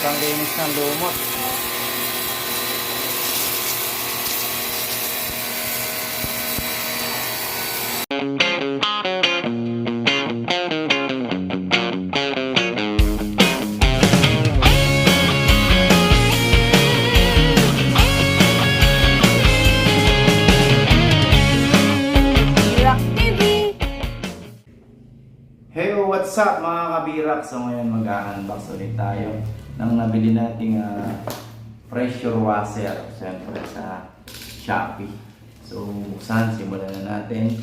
panglinis ng lumot. Hey, what's up mga kabirak? So ngayon mag-unbox ulit tayo ng nabili nating pressure washer, siyempre sa Shopee. So buksan, simulan na natin.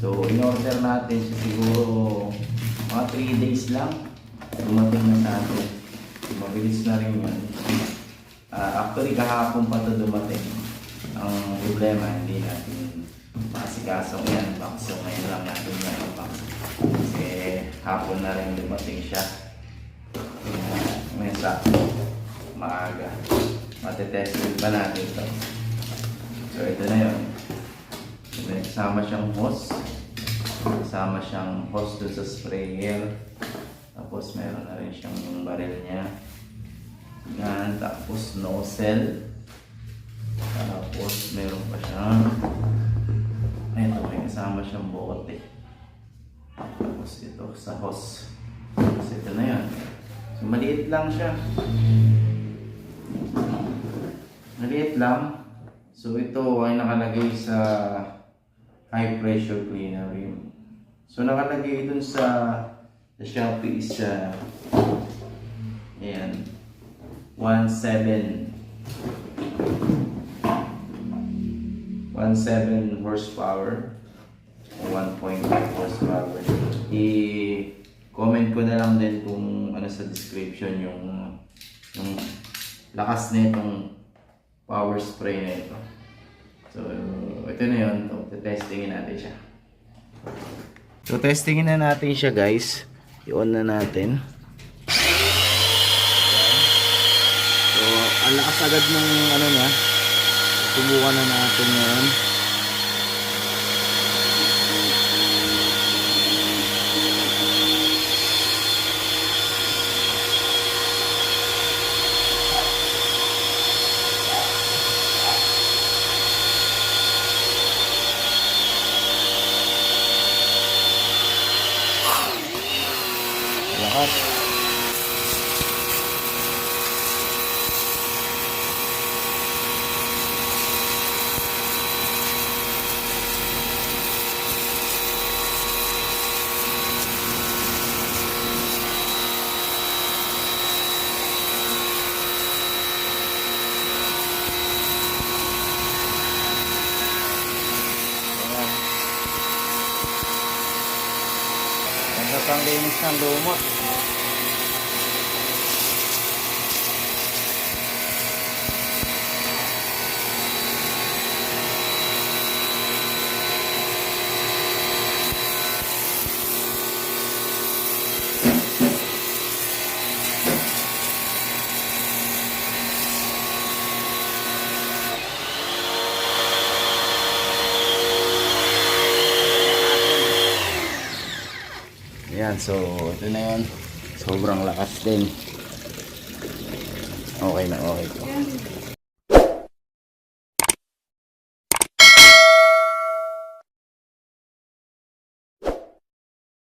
So in-order natin siya siguro mga 3 days lang. Dumating na sa atin. Mabilis na rin yun. Actually kahapon pa ito dumating. Ang problema, hindi natin masikaso yan. So ngayon lang natin yan unbox. Kasi hapon na rin dumating siya. May sakto maaga. Matetest pa natin ito. So ito na yun. Kasama siyang hose. Kasama siyang hose doon sa sprayer. Tapos meron na rin siyang baril niya. Yan. Tapos nozzle. Tapos meron pa siyang ito, may kasama siyang bote. Tapos ito sa hose. Tapos ito na yan. So maliit lang siya. Maliit lang. So ito ay nakalagay sa high pressure cleaner rim. So nakalagay dun sa Shopee is ayan 17 horsepower o 1.5 horsepower. I-comment ko na lang din kung ano sa description yung lakas nitong power spray na ito. So ito na yun. Testingin natin siya. So testingin na natin siya guys. I-on na natin. So ang lakas agad ng ano niya. Subukan na natin yan. Lakas. Ganda panglinis ng lumot. Yan, so ito na yun. Sobrang lakas din. Okay na, okay po.